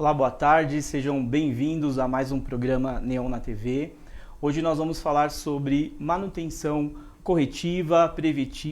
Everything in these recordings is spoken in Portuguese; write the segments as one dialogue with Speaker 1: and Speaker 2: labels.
Speaker 1: Olá, boa tarde, sejam bem-vindos a mais um programa Neon na TV. Hoje nós vamos falar sobre manutenção corretiva,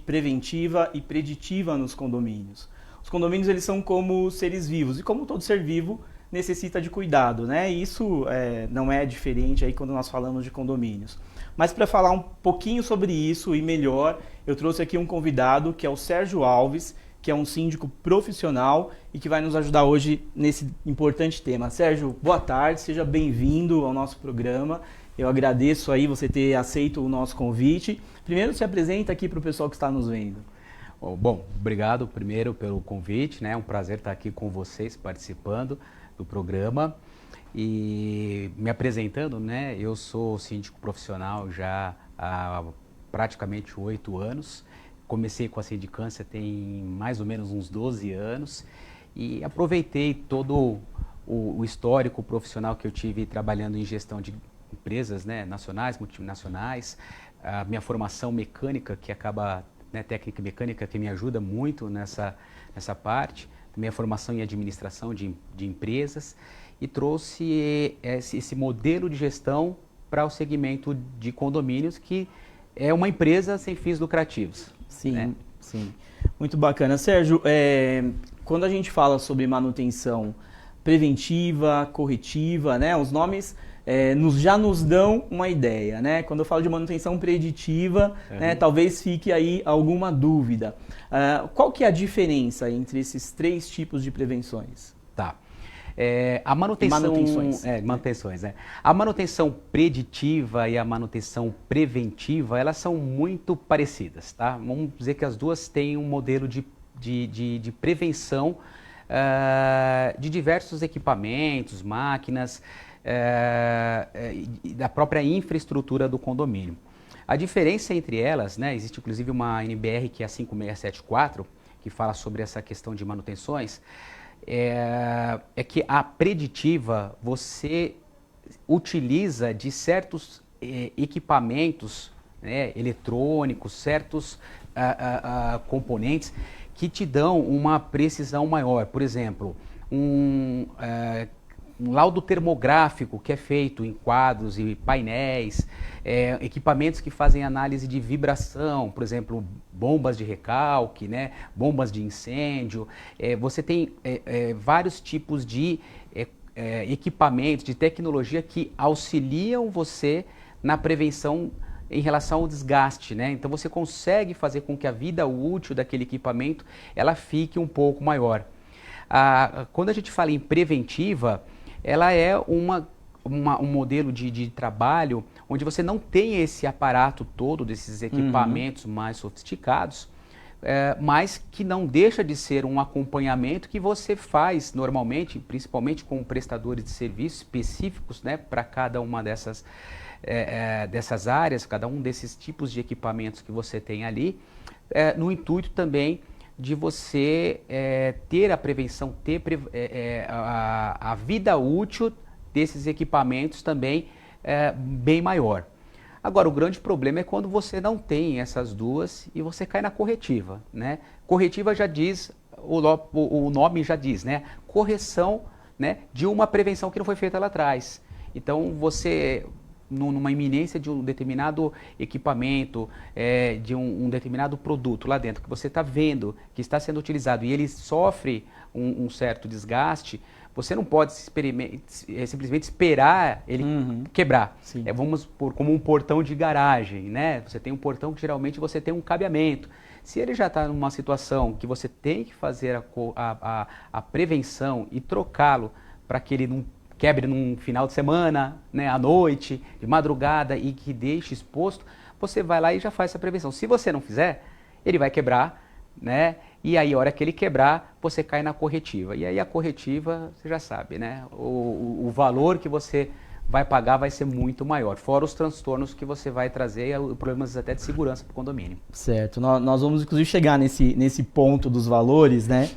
Speaker 1: preventiva e preditiva nos condomínios. Os condomínios eles são como seres vivos e como todo ser vivo necessita de cuidado, né? E isso não é diferente aí quando nós falamos de condomínios. Mas para falar um pouquinho sobre isso e melhor, eu trouxe aqui um convidado que é o Sérgio Alves, que é um síndico profissional e que vai nos ajudar hoje nesse importante tema. Sérgio, boa tarde, seja bem-vindo ao nosso programa. Eu agradeço aí você ter aceito o nosso convite. Primeiro, se apresenta aqui para o pessoal que está nos vendo.
Speaker 2: Bom, obrigado primeiro pelo convite, né? É um prazer estar aqui com vocês participando do programa. E me apresentando, né? Eu sou síndico profissional já há praticamente 8 anos. Comecei com a sindicância tem mais ou menos uns 12 anos e aproveitei todo o histórico profissional que eu tive trabalhando em gestão de empresas, né, nacionais, multinacionais, a minha formação mecânica que acaba, né, técnica mecânica que me ajuda muito nessa parte, minha formação em administração de empresas e trouxe esse modelo de gestão para o segmento de condomínios que é uma empresa sem fins lucrativos.
Speaker 1: Sim,
Speaker 2: né?
Speaker 1: Sim. Muito bacana. Sérgio, quando a gente fala sobre manutenção preventiva, corretiva, né, os nomes já nos dão uma ideia, né? Quando eu falo de manutenção preditiva, né, talvez fique aí alguma dúvida. Qual que é a diferença entre esses 3 tipos de prevenções?
Speaker 2: Tá. A manutenção, manutenções, né? A manutenção preditiva e a manutenção preventiva, elas são muito parecidas, tá? Vamos dizer que as duas têm um modelo de prevenção de diversos equipamentos, máquinas, da própria infraestrutura do condomínio. A diferença entre elas, né? Existe inclusive uma NBR que é a 5674, que fala sobre essa questão de manutenções, é que a preditiva você utiliza de certos equipamentos, né, eletrônicos, certos componentes que te dão uma precisão maior. Por exemplo, um laudo termográfico que é feito em quadros e painéis, equipamentos que fazem análise de vibração, por exemplo, bombas de recalque, né, bombas de incêndio. Você tem vários tipos de equipamentos, de tecnologia que auxiliam você na prevenção em relação ao desgaste, né? Então você consegue fazer com que a vida útil daquele equipamento ela fique um pouco maior. Quando a gente fala em preventiva, ela é um modelo de trabalho onde você não tem esse aparato todo desses equipamentos mais sofisticados, mas que não deixa de ser um acompanhamento que você faz normalmente, principalmente com prestadores de serviços específicos, né, para cada uma dessas áreas, cada um desses tipos de equipamentos que você tem ali, no intuito também de você ter a prevenção, ter a vida útil desses equipamentos também bem maior. Agora, o grande problema é quando você não tem essas duas e você cai na corretiva, né? Corretiva já diz, o nome já diz, né? Correção, né, de uma prevenção que não foi feita lá atrás. Então, você, numa iminência de um determinado equipamento, de um determinado produto lá dentro, que você está vendo que está sendo utilizado e ele sofre um certo desgaste, você não pode simplesmente esperar ele quebrar. Vamos por como um portão de garagem, né? Você tem um portão que geralmente você tem um cabeamento. Se ele já está numa situação que você tem que fazer a prevenção e trocá-lo para que ele não quebre num final de semana, né, à noite, de madrugada e que deixe exposto, você vai lá e já faz essa prevenção. Se você não fizer, ele vai quebrar, né? E aí, a hora que ele quebrar, você cai na corretiva. E aí a corretiva, você já sabe, né? O valor que você vai pagar vai ser muito maior, fora os transtornos que você vai trazer, problemas até de segurança para o condomínio.
Speaker 1: Certo, nós vamos inclusive chegar nesse ponto dos valores, né?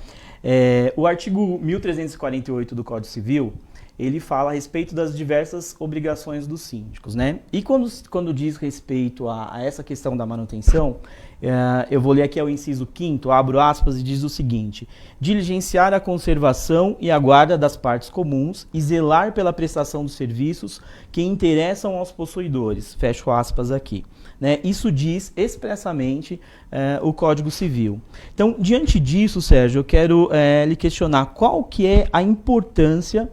Speaker 1: O artigo 1348 do Código Civil, ele fala a respeito das diversas obrigações dos síndicos, né? E quando diz respeito a essa questão da manutenção, eu vou ler aqui o inciso 5º, abro aspas, e diz o seguinte: diligenciar a conservação e a guarda das partes comuns e zelar pela prestação dos serviços que interessam aos possuidores, fecho aspas aqui. Né? Isso diz expressamente o Código Civil. Então, diante disso, Sérgio, eu quero lhe questionar qual que é a importância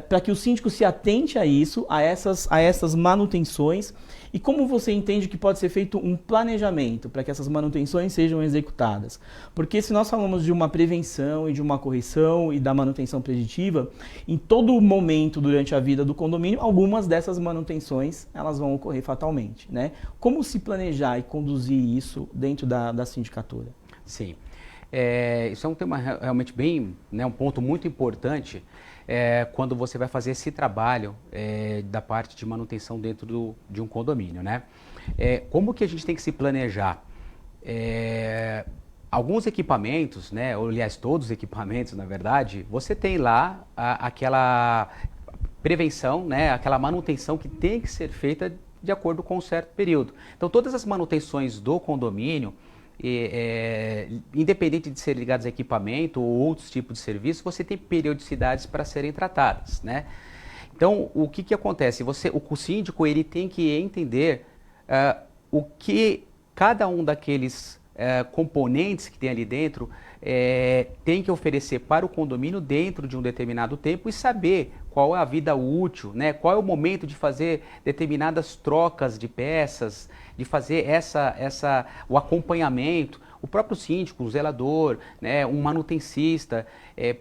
Speaker 1: para que o síndico se atente a isso, a essas manutenções, e como você entende que pode ser feito um planejamento para que essas manutenções sejam executadas? Porque se nós falamos de uma prevenção e de uma correção e da manutenção preditiva, em todo momento durante a vida do condomínio, algumas dessas manutenções elas vão ocorrer fatalmente, né? Como se planejar e conduzir isso dentro da sindicatura?
Speaker 2: Sim, isso é um tema realmente bem, né, um ponto muito importante. Quando você vai fazer esse trabalho da parte de manutenção dentro de um condomínio, né? Como que a gente tem que se planejar? Alguns equipamentos, né, ou aliás todos os equipamentos, na verdade, você tem lá aquela prevenção, né, aquela manutenção que tem que ser feita de acordo com um certo período. Então todas as manutenções do condomínio, independente de ser ligados a equipamento ou outros tipos de serviço, você tem periodicidades para serem tratadas, né? Então, o que acontece? O síndico ele tem que entender o que cada um daqueles componentes que tem ali dentro tem que oferecer para o condomínio dentro de um determinado tempo e saber qual é a vida útil, né? Qual é o momento de fazer determinadas trocas de peças, de fazer o acompanhamento. O próprio síndico, o zelador, né, um manutencista,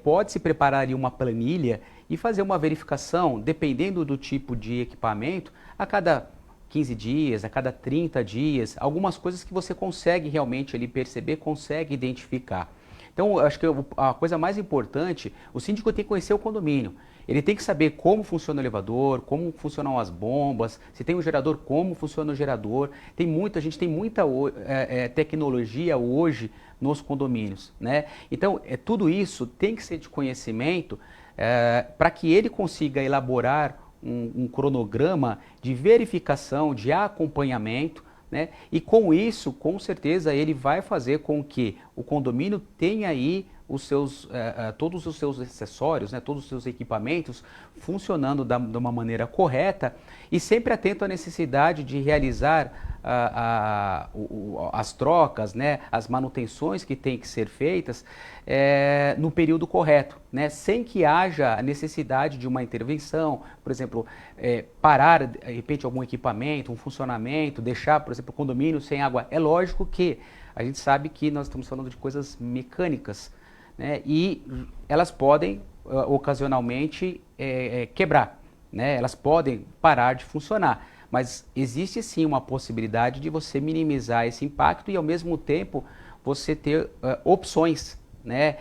Speaker 2: pode se preparar ali uma planilha e fazer uma verificação, dependendo do tipo de equipamento, a cada 15 dias, a cada 30 dias, algumas coisas que você consegue realmente ali perceber, consegue identificar. Então, acho que a coisa mais importante, o síndico tem que conhecer o condomínio. Ele tem que saber como funciona o elevador, como funcionam as bombas, se tem um gerador, como funciona o gerador. A gente tem muita tecnologia hoje nos condomínios, né? Então, tudo isso tem que ser de conhecimento para que ele consiga elaborar um cronograma de verificação, de acompanhamento, né? E com isso, com certeza, ele vai fazer com que o condomínio tenha aí todos os seus acessórios, né, todos os seus equipamentos funcionando de uma maneira correta e sempre atento à necessidade de realizar as trocas, né, as manutenções que têm que ser feitas no período correto, né, sem que haja a necessidade de uma intervenção, por exemplo, parar de repente algum equipamento, um funcionamento, deixar, por exemplo, o condomínio sem água. É lógico que a gente sabe que nós estamos falando de coisas mecânicas, né, e elas podem ocasionalmente quebrar, né, elas podem parar de funcionar, mas existe sim uma possibilidade de você minimizar esse impacto e ao mesmo tempo você ter opções, né,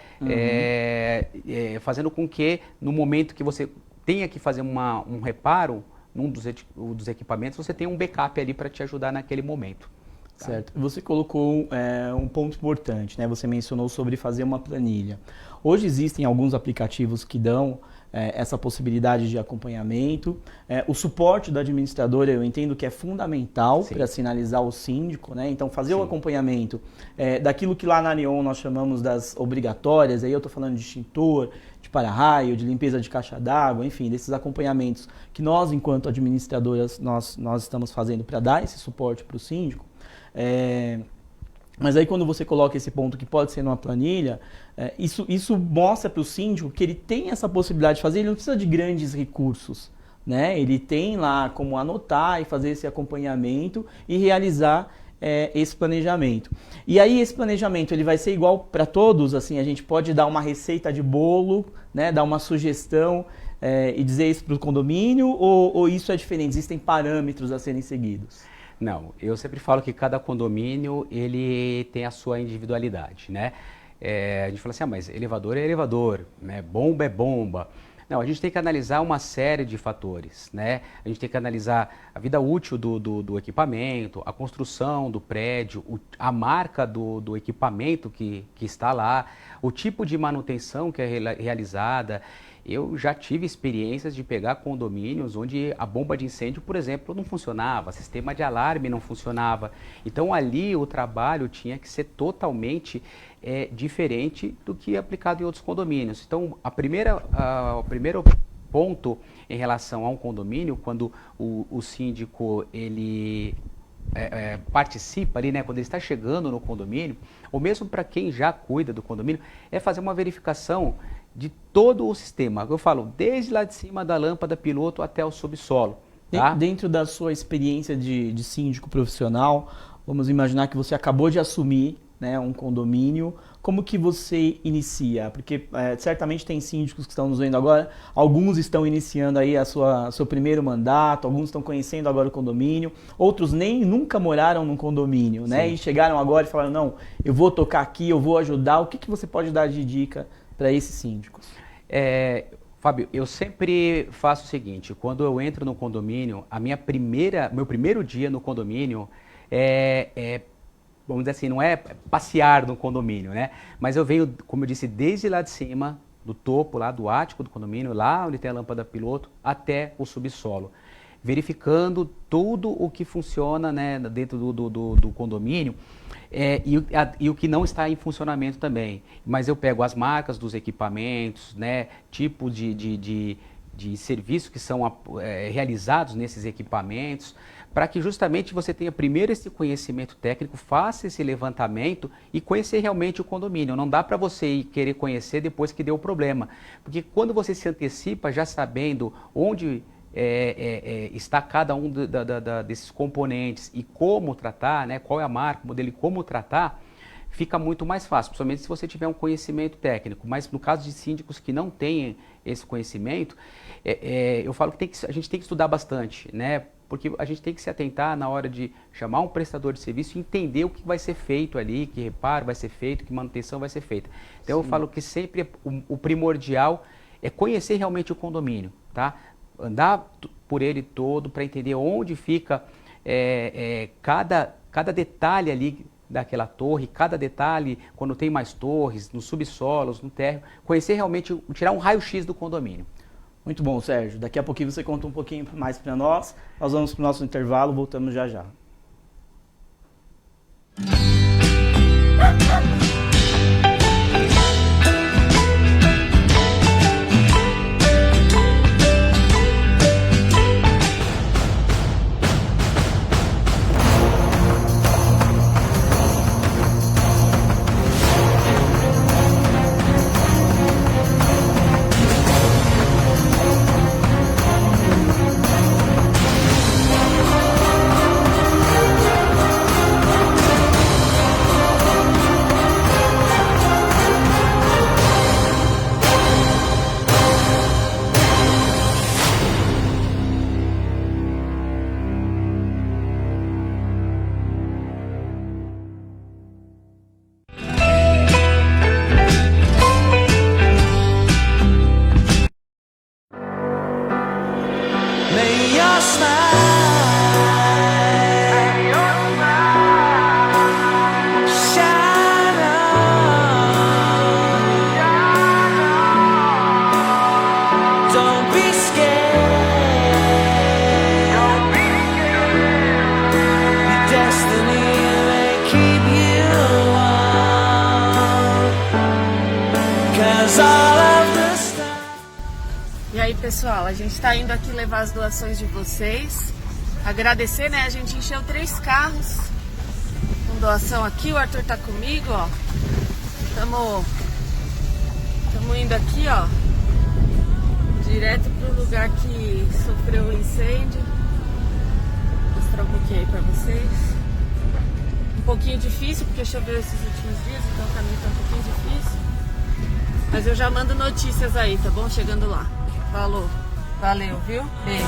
Speaker 2: fazendo com que no momento que você tenha que fazer um reparo num dos equipamentos, você tenha um backup ali para te ajudar naquele momento.
Speaker 1: Certo. Você colocou um ponto importante, né? Você mencionou sobre fazer uma planilha. Hoje existem alguns aplicativos que dão essa possibilidade de acompanhamento. O suporte da administradora eu entendo que é fundamental para sinalizar o síndico, né? Então fazer o acompanhamento daquilo que lá na Neon nós chamamos das obrigatórias, aí eu estou falando de extintor, de para-raio, de limpeza de caixa d'água, enfim, desses acompanhamentos que nós, enquanto administradoras, nós estamos fazendo para dar esse suporte para o síndico. Mas aí quando você coloca esse ponto que pode ser numa planilha, isso mostra para o síndico que ele tem essa possibilidade de fazer, ele não precisa de grandes recursos, né? Ele tem lá como anotar e fazer esse acompanhamento e realizar esse planejamento. E aí esse planejamento ele vai ser igual para todos, assim, a gente pode dar uma receita de bolo, né? Dar uma sugestão e dizer isso para o condomínio ou isso é diferente? Existem parâmetros a serem seguidos?
Speaker 2: Não, eu sempre falo que cada condomínio ele tem a sua individualidade, né? A gente fala assim, mas elevador é elevador, né? Bomba é bomba. Não, a gente tem que analisar uma série de fatores, né? A gente tem que analisar a vida útil do equipamento, a construção do prédio, a marca do equipamento que está lá, o tipo de manutenção que é realizada. Eu já tive experiências de pegar condomínios onde a bomba de incêndio, por exemplo, não funcionava, o sistema de alarme não funcionava. Então ali o trabalho tinha que ser totalmente diferente do que aplicado em outros condomínios. Então o primeiro ponto em relação a um condomínio, quando o síndico ele participa ali, né, quando ele está chegando no condomínio, ou mesmo para quem já cuida do condomínio, é fazer uma verificação de todo o sistema. Eu falo, desde lá de cima da lâmpada piloto até o subsolo. Tá?
Speaker 1: Dentro da sua experiência de síndico profissional, vamos imaginar que você acabou de assumir, né, um condomínio. Como que você inicia? Porque certamente tem síndicos que estão nos vendo agora, alguns estão iniciando aí seu primeiro mandato, alguns estão conhecendo agora o condomínio, outros nunca moraram num condomínio, né? E chegaram agora e falaram, não, eu vou tocar aqui, eu vou ajudar. O que você pode dar de dica para esses síndicos?
Speaker 2: Fábio, eu sempre faço o seguinte, quando eu entro no condomínio, meu primeiro dia no condomínio vamos dizer assim, não é passear no condomínio, né? Mas eu venho, como eu disse, desde lá de cima, do topo, lá do ático do condomínio, lá onde tem a lâmpada piloto, até o subsolo. Verificando tudo o que funciona, né, dentro do condomínio e o que não está em funcionamento também. Mas eu pego as marcas dos equipamentos, né, tipo de serviços que são realizados nesses equipamentos, para que justamente você tenha primeiro esse conhecimento técnico, faça esse levantamento e conhecer realmente o condomínio. Não dá para você querer conhecer depois que deu o problema, porque quando você se antecipa já sabendo onde está cada um desses componentes e como tratar, né, qual é a marca, o modelo e como tratar, fica muito mais fácil, principalmente se você tiver um conhecimento técnico. Mas no caso de síndicos que não têm esse conhecimento, eu falo que a gente tem que estudar bastante, né? Porque a gente tem que se atentar na hora de chamar um prestador de serviço e entender o que vai ser feito ali, que reparo vai ser feito, que manutenção vai ser feita. Então eu falo que sempre o primordial é conhecer realmente o condomínio, tá? Andar por ele todo para entender onde fica cada detalhe ali daquela torre, cada detalhe, quando tem mais torres, nos subsolos, no térreo, conhecer realmente, tirar um raio-x do condomínio.
Speaker 1: Muito bom, Sérgio. Daqui a pouquinho você conta um pouquinho mais para nós. Nós vamos para o nosso intervalo, voltamos já já.
Speaker 3: E aí, pessoal, a gente está indo aqui levar as doações de vocês. Agradecer, né? A gente encheu 3 carros com doação aqui. O Arthur tá comigo, ó. Estamos indo aqui, ó, direto pro lugar que sofreu o incêndio. Vou mostrar um pouquinho aí pra vocês. Um pouquinho difícil, porque choveu esses últimos dias, então o caminho tá um pouquinho difícil. Mas eu já mando notícias aí, tá bom? Chegando lá. Falou. Valeu, viu? Beijo.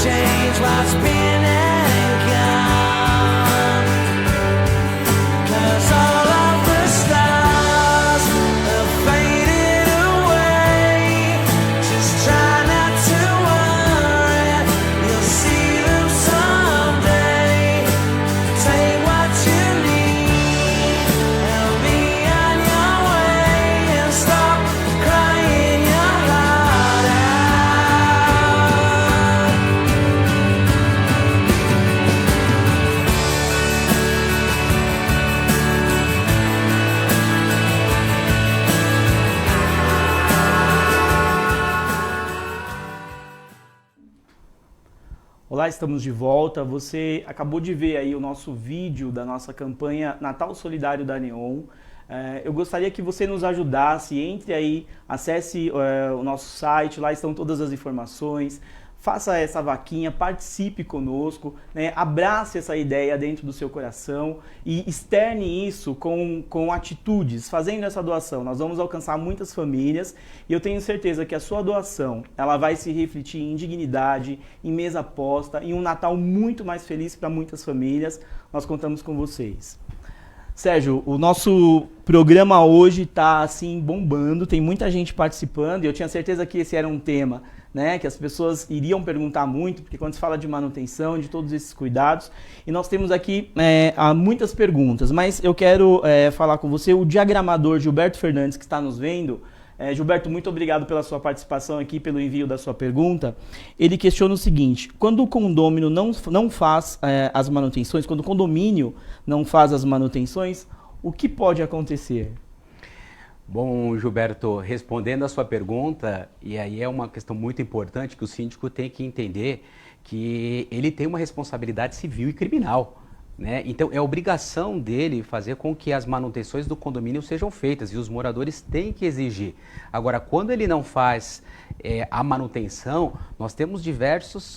Speaker 4: Change what's been and gone, 'cause all of the stars have faded away. Just try not to worry, you'll see them someday.
Speaker 1: Olá, estamos de volta. Você acabou de ver aí o nosso vídeo da nossa campanha Natal Solidário da Neon. Eu gostaria que você nos ajudasse, entre aí, acesse o nosso site, lá estão todas as informações. Faça essa vaquinha, participe conosco, né? Abrace essa ideia dentro do seu coração e externe isso com atitudes, fazendo essa doação. Nós vamos alcançar muitas famílias e eu tenho certeza que a sua doação ela vai se refletir em dignidade, em mesa posta, em um Natal muito mais feliz para muitas famílias. Nós contamos com vocês. Sérgio, o nosso programa hoje está assim bombando, tem muita gente participando e eu tinha certeza que esse era um tema, né, que as pessoas iriam perguntar muito, porque quando se fala de manutenção, de todos esses cuidados, e nós temos aqui muitas perguntas, mas eu quero falar com você, o diagramador Gilberto Fernandes, que está nos vendo. Gilberto, muito obrigado pela sua participação aqui, pelo envio da sua pergunta. Ele questiona o seguinte: quando o condômino não faz as manutenções, quando o condomínio não faz as manutenções, o que pode acontecer?
Speaker 2: Bom, Gilberto, respondendo a sua pergunta, e aí é uma questão muito importante que o síndico tem que entender que ele tem uma responsabilidade civil e criminal, né? Então é obrigação dele fazer com que as manutenções do condomínio sejam feitas e os moradores têm que exigir. Agora, quando ele não faz a manutenção, nós temos diversas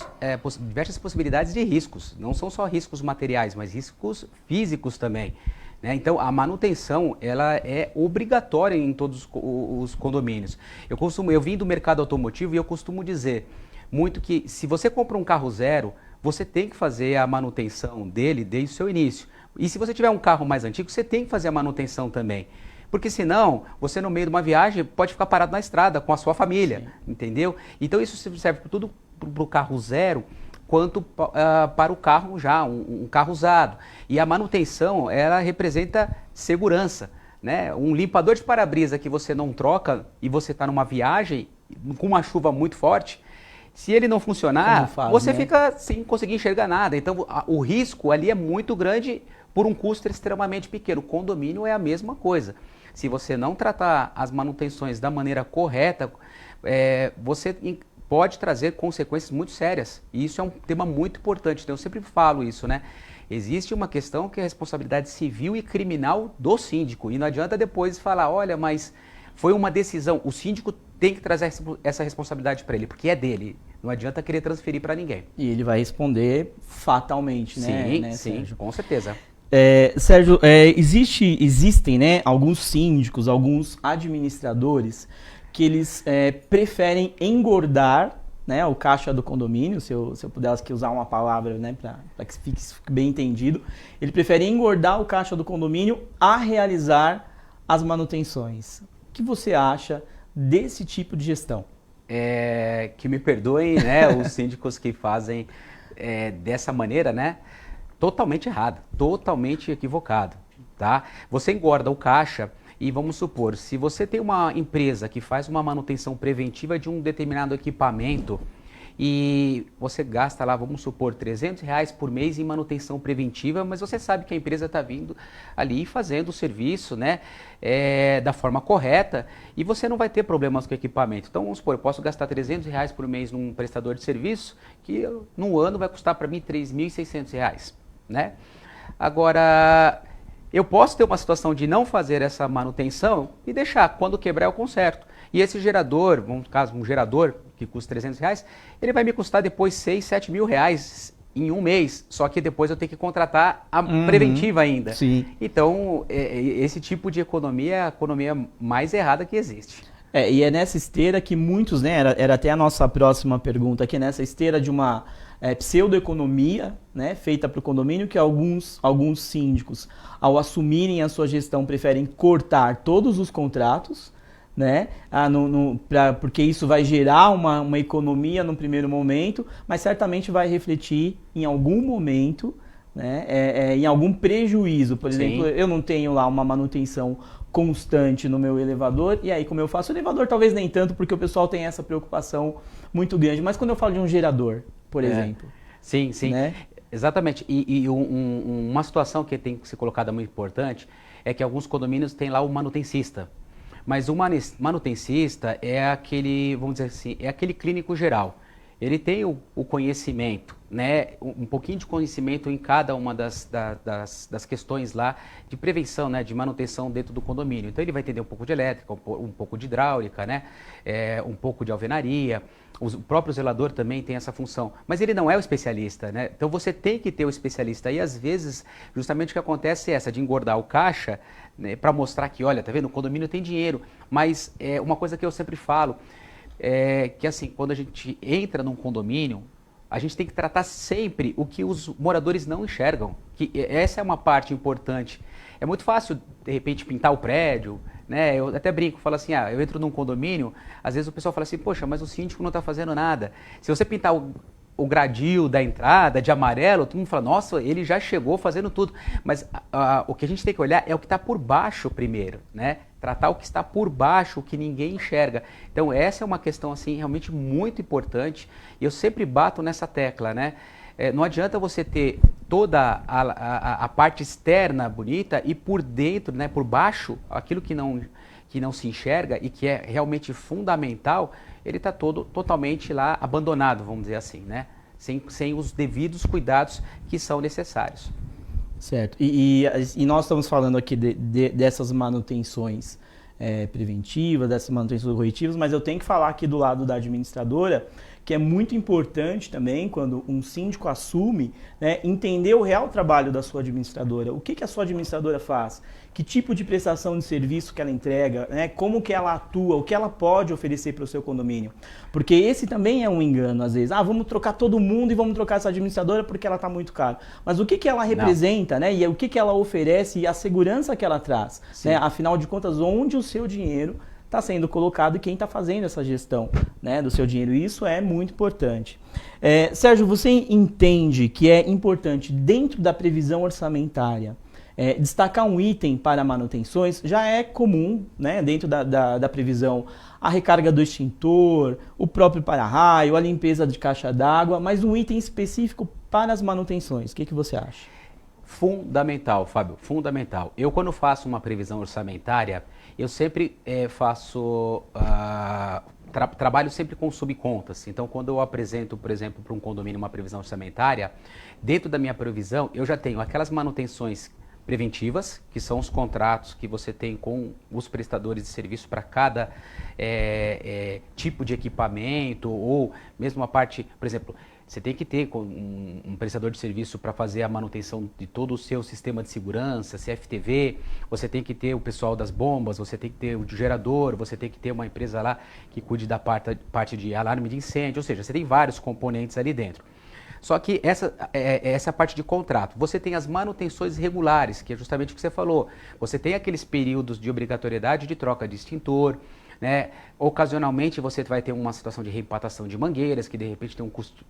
Speaker 2: possibilidades de riscos, não são só riscos materiais, mas riscos físicos também. Então, a manutenção ela é obrigatória em todos os condomínios. Eu vim do mercado automotivo e eu costumo dizer muito que se você compra um carro zero, você tem que fazer a manutenção dele desde o seu início. E se você tiver um carro mais antigo, você tem que fazer a manutenção também. Porque senão, você no meio de uma viagem pode ficar parado na estrada com a sua família, sim, entendeu? Então isso serve para tudo, para o carro zero, quanto para o carro já, um carro usado. E a manutenção, ela representa segurança, né? Um limpador de para-brisa que você não troca e você está numa viagem com uma chuva muito forte, se ele não funcionar, você fica sem conseguir enxergar nada. Então, o risco ali é muito grande por um custo extremamente pequeno. O condomínio é a mesma coisa. Se você não tratar as manutenções da maneira correta, você pode trazer consequências muito sérias. E isso é um tema muito importante. Então, eu sempre falo isso, né? Existe uma questão que é a responsabilidade civil e criminal do síndico. E não adianta depois falar, olha, mas foi uma decisão. O síndico tem que trazer essa responsabilidade para ele, porque é dele. Não adianta querer transferir para ninguém.
Speaker 1: E ele vai responder fatalmente, né?
Speaker 2: Sim,
Speaker 1: Sérgio?
Speaker 2: Com certeza.
Speaker 1: Sérgio, existem, né, alguns síndicos, alguns administradores que eles preferem engordar, né, o caixa do condomínio, se eu pudesse aqui usar uma palavra, né, para que fique bem entendido, ele prefere engordar o caixa do condomínio a realizar as manutenções. O que você acha desse tipo de gestão?
Speaker 2: Que me perdoem, né, os síndicos que fazem dessa maneira, né, totalmente errado, totalmente equivocado, tá? Você engorda o caixa. E vamos supor, se você tem uma empresa que faz uma manutenção preventiva de um determinado equipamento e você gasta lá, vamos supor, R$300 por mês em manutenção preventiva, mas você sabe que a empresa está vindo ali fazendo o serviço, né, da forma correta e você não vai ter problemas com o equipamento. Então, vamos supor, eu posso gastar R$300 por mês num prestador de serviço que no ano vai custar para mim R$3.600, né? Agora, eu posso ter uma situação de não fazer essa manutenção e deixar, quando quebrar eu conserto. E esse gerador, no caso um gerador que custa R$300, ele vai me custar depois R$6.000, R$7.000 em um mês, só que depois eu tenho que contratar a preventiva ainda.
Speaker 1: Sim.
Speaker 2: Então, esse tipo de economia é a economia mais errada que existe.
Speaker 1: E é nessa esteira que muitos, né, era até a nossa próxima pergunta aqui, nessa esteira de uma pseudoeconomia, né, feita para o condomínio, que alguns síndicos, ao assumirem a sua gestão, preferem cortar todos os contratos, né, porque isso vai gerar uma economia no primeiro momento, mas certamente vai refletir em algum momento, né, em algum prejuízo. Por exemplo, eu não tenho lá uma manutenção constante no meu elevador, e aí como eu faço o elevador, talvez nem tanto, porque o pessoal tem essa preocupação muito grande, mas quando eu falo de um gerador, por exemplo.
Speaker 2: Sim,
Speaker 1: né?
Speaker 2: Exatamente. E uma situação que tem que ser colocada muito importante é que alguns condomínios têm lá o manutencista. Mas o manutencista é aquele, vamos dizer assim, é aquele clínico geral. ele tem o conhecimento, né? Um pouquinho de conhecimento em cada uma das questões lá de prevenção, né? De manutenção dentro do condomínio. Então ele vai entender um pouco de elétrica, um pouco de hidráulica, né? Um pouco de alvenaria. O próprio zelador também tem essa função, mas ele não é o especialista, né? Então você tem que ter o especialista. E às vezes, justamente o que acontece é essa, de engordar o caixa, né, para mostrar que, olha, tá vendo, o condomínio tem dinheiro. Mas uma coisa que eu sempre falo é que, assim, quando a gente entra num condomínio, a gente tem que tratar sempre o que os moradores não enxergam. Que essa é uma parte importante. É muito fácil, de repente, pintar o prédio, né? Eu até brinco, falo assim, eu entro num condomínio, às vezes o pessoal fala assim, poxa, mas o síndico não está fazendo nada. Se você pintar o gradil da entrada de amarelo, todo mundo fala, nossa, ele já chegou fazendo tudo. Mas o que a gente tem que olhar é o que está por baixo primeiro, né? Tratar o que está por baixo, o que ninguém enxerga. Então essa é uma questão assim realmente muito importante e eu sempre bato nessa tecla, né? Não adianta você ter toda a parte externa bonita e por dentro, né, por baixo, aquilo que não se enxerga e que é realmente fundamental, ele está totalmente lá abandonado, vamos dizer assim, né? Sem os devidos cuidados que são necessários.
Speaker 1: Certo. E nós estamos falando aqui dessas manutenções preventivas, dessas manutenções corretivas, mas eu tenho que falar aqui do lado da administradora, que é muito importante também, quando um síndico assume, né, entender o real trabalho da sua administradora. O que a sua administradora faz? Que tipo de prestação de serviço que ela entrega, né, como que ela atua, o que ela pode oferecer para o seu condomínio. Porque esse também é um engano, às vezes. Vamos trocar todo mundo e vamos trocar essa administradora porque ela está muito cara. Mas o que ela representa, né, e o que ela oferece e a segurança que ela traz. Né? Afinal de contas, onde o seu dinheiro está sendo colocado e quem está fazendo essa gestão, né, do seu dinheiro. Isso é muito importante. Sérgio, você entende que é importante, dentro da previsão orçamentária, destacar um item para manutenções? Já é comum, né, dentro da previsão, a recarga do extintor, o próprio para-raio, a limpeza de caixa d'água, mas um item específico para as manutenções. O que você acha?
Speaker 2: Fundamental, Fábio, fundamental. Eu, quando faço uma previsão orçamentária, eu sempre trabalho sempre com subcontas. Então, quando eu apresento, por exemplo, para um condomínio uma previsão orçamentária, dentro da minha previsão, eu já tenho aquelas manutenções preventivas, que são os contratos que você tem com os prestadores de serviço para cada tipo de equipamento, ou mesmo a parte, por exemplo, você tem que ter um prestador de serviço para fazer a manutenção de todo o seu sistema de segurança, CFTV, você tem que ter o pessoal das bombas, você tem que ter o gerador, você tem que ter uma empresa lá que cuide da parte de alarme de incêndio, ou seja, você tem vários componentes ali dentro. Só que essa é a parte de contrato. Você tem as manutenções regulares, que é justamente o que você falou. Você tem aqueles períodos de obrigatoriedade de troca de extintor, né? Ocasionalmente você vai ter uma situação de reimplantação de mangueiras, que de repente tem um custo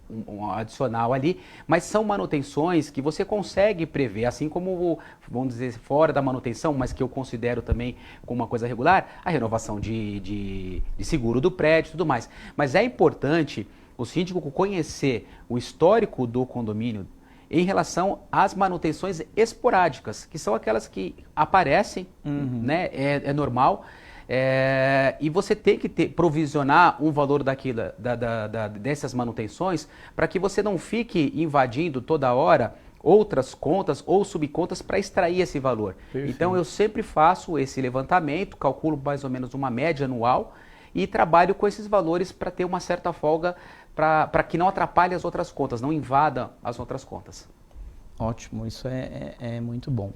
Speaker 2: adicional ali, mas são manutenções que você consegue prever, assim como, vamos dizer, fora da manutenção, mas que eu considero também como uma coisa regular, a renovação de seguro do prédio e tudo mais. Mas é importante o síndico conhecer o histórico do condomínio em relação às manutenções esporádicas, que são aquelas que aparecem, né? É normal. E você tem que provisionar um valor dessas manutenções para que você não fique invadindo toda hora outras contas ou subcontas para extrair esse valor. Perfeito. Então eu sempre faço esse levantamento, calculo mais ou menos uma média anual e trabalho com esses valores para ter uma certa folga para que não atrapalhe as outras contas, não invada as outras contas.
Speaker 1: Ótimo, isso é muito bom.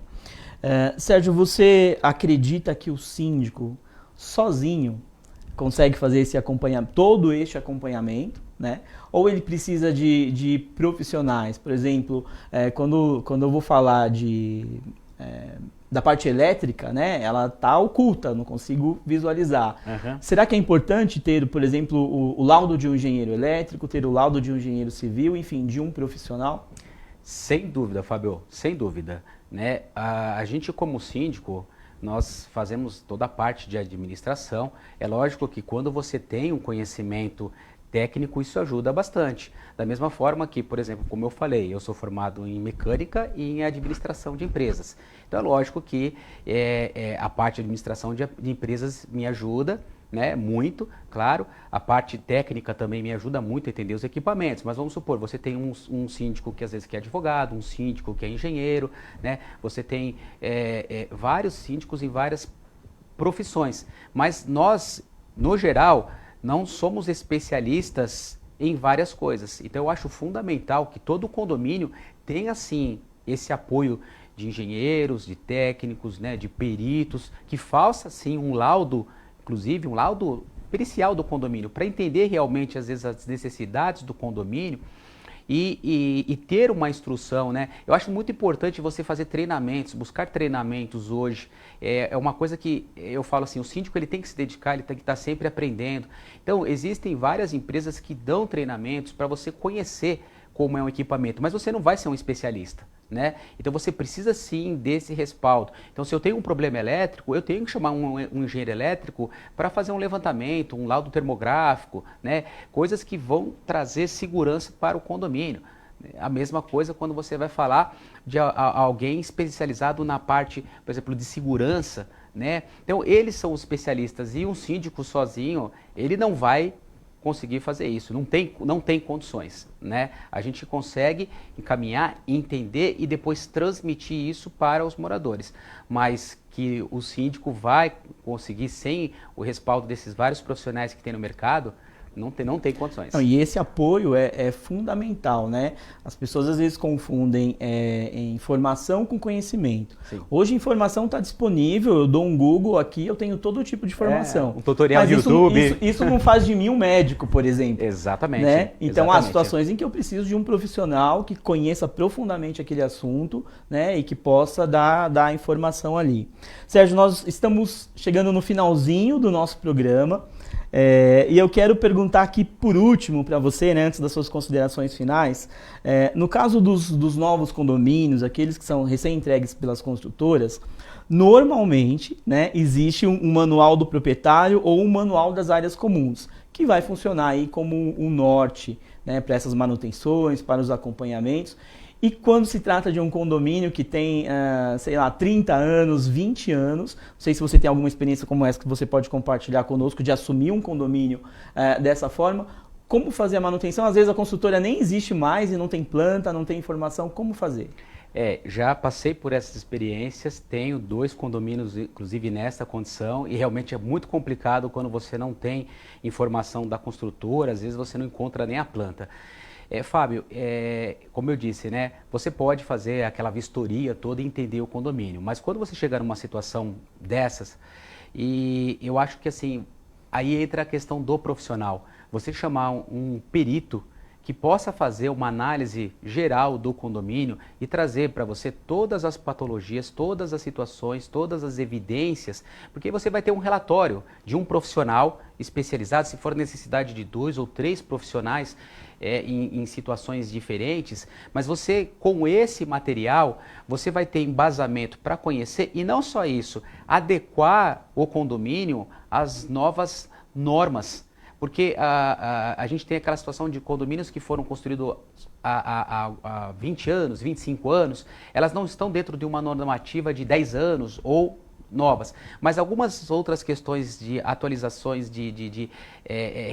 Speaker 1: Sérgio, você acredita que o síndico sozinho consegue fazer todo este acompanhamento, né? Ou ele precisa de profissionais? Por exemplo, quando eu vou falar da parte elétrica, né? Ela está oculta, não consigo visualizar. Será que é importante ter, por exemplo, o laudo de um engenheiro elétrico, ter o laudo de um engenheiro civil, enfim, de um profissional?
Speaker 2: Sem dúvida, Fábio, sem dúvida, né? A gente, como síndico, nós fazemos toda a parte de administração. É lógico que quando você tem um conhecimento técnico, isso ajuda bastante. Da mesma forma que, por exemplo, como eu falei, eu sou formado em mecânica e em administração de empresas. Então é lógico que a parte de administração de empresas me ajuda, né? Muito, claro. A parte técnica também me ajuda muito a entender os equipamentos. Mas vamos supor, você tem um síndico que às vezes que é advogado, um síndico que é engenheiro, né? Você tem vários síndicos em várias profissões. Mas nós, no geral, não somos especialistas em várias coisas. Então eu acho fundamental que todo condomínio tenha, sim, esse apoio de engenheiros, de técnicos, né, de peritos, que faça, sim, um laudo, inclusive um laudo pericial do condomínio, para entender realmente, às vezes, as necessidades do condomínio e ter uma instrução, né? Eu acho muito importante você fazer treinamentos, buscar treinamentos hoje. É uma coisa que eu falo assim, o síndico ele tem que se dedicar, ele tem que estar sempre aprendendo. Então, existem várias empresas que dão treinamentos para você conhecer como é um equipamento, mas você não vai ser um especialista, né? Então você precisa sim desse respaldo. Então se eu tenho um problema elétrico, eu tenho que chamar um engenheiro elétrico para fazer um levantamento, um laudo termográfico, né? Coisas que vão trazer segurança para o condomínio. A mesma coisa quando você vai falar de alguém especializado na parte, por exemplo, de segurança, né? Então eles são os especialistas e um síndico sozinho, ele não vai conseguir fazer isso, não tem condições, né? A gente consegue encaminhar, entender e depois transmitir isso para os moradores, mas que o síndico vai conseguir sem o respaldo desses vários profissionais que tem no mercado, não tem condições.
Speaker 1: Não, e esse apoio é fundamental, né? As pessoas às vezes confundem informação com conhecimento.
Speaker 2: Sim.
Speaker 1: Hoje a informação está disponível, eu dou um Google aqui, eu tenho todo tipo de informação.
Speaker 2: Um tutorial
Speaker 1: Mas
Speaker 2: de YouTube.
Speaker 1: Isso não faz de mim um médico, por exemplo.
Speaker 2: Exatamente.
Speaker 1: Né? Então há
Speaker 2: exatamente.
Speaker 1: situações em que eu preciso de um profissional que conheça profundamente aquele assunto, né? E que possa dar a informação ali. Sérgio, nós estamos chegando no finalzinho do nosso programa. E eu quero perguntar aqui por último para você, né, antes das suas considerações finais, no caso dos novos condomínios, aqueles que são recém-entregues pelas construtoras, normalmente, né, existe um manual do proprietário ou um manual das áreas comuns, que vai funcionar aí como um norte, né, para essas manutenções, para os acompanhamentos. E quando se trata de um condomínio que tem, sei lá, 30 anos, 20 anos, não sei se você tem alguma experiência como essa que você pode compartilhar conosco, de assumir um condomínio dessa forma, como fazer a manutenção? Às vezes a construtora nem existe mais e não tem planta, não tem informação, como fazer?
Speaker 2: Já passei por essas experiências, tenho 2 condomínios, inclusive nessa condição, e realmente é muito complicado quando você não tem informação da construtora, às vezes você não encontra nem a planta. Fábio, como eu disse, né, você pode fazer aquela vistoria toda e entender o condomínio, mas quando você chegar numa situação dessas, e eu acho que assim, aí entra a questão do profissional, você chamar um perito que possa fazer uma análise geral do condomínio e trazer para você todas as patologias, todas as situações, todas as evidências, porque você vai ter um relatório de um profissional especializado, se for necessidade de 2 ou 3 profissionais em situações diferentes, mas você, com esse material, você vai ter embasamento para conhecer e não só isso, adequar o condomínio às novas normas. Porque a gente tem aquela situação de condomínios que foram construídos há 20 anos, 25 anos, elas não estão dentro de uma normativa de 10 anos ou novas. Mas algumas outras questões de atualizações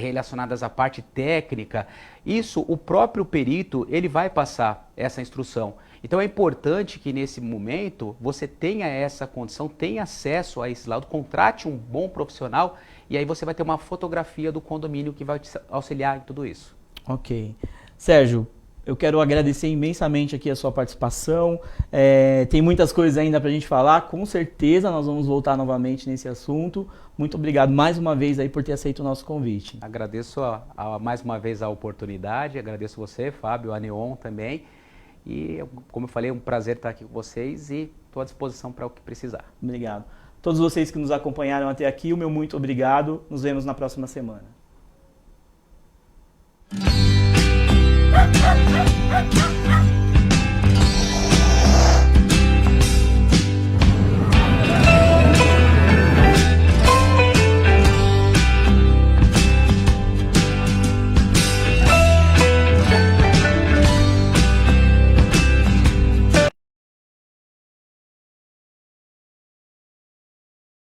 Speaker 2: relacionadas à parte técnica, isso o próprio perito ele vai passar essa instrução. Então é importante que nesse momento você tenha essa condição, tenha acesso a esse laudo, contrate um bom profissional e aí você vai ter uma fotografia do condomínio que vai te auxiliar em tudo isso.
Speaker 1: Ok. Sérgio, eu quero agradecer imensamente aqui a sua participação. Tem muitas coisas ainda para a gente falar, com certeza nós vamos voltar novamente nesse assunto. Muito obrigado mais uma vez aí por ter aceito o nosso convite.
Speaker 2: Agradeço mais uma vez a oportunidade, agradeço você, Fábio, a Neon também. E, como eu falei, é um prazer estar aqui com vocês e estou à disposição para o que precisar.
Speaker 1: Obrigado. Todos vocês que nos acompanharam até aqui, o meu muito obrigado. Nos vemos na próxima semana.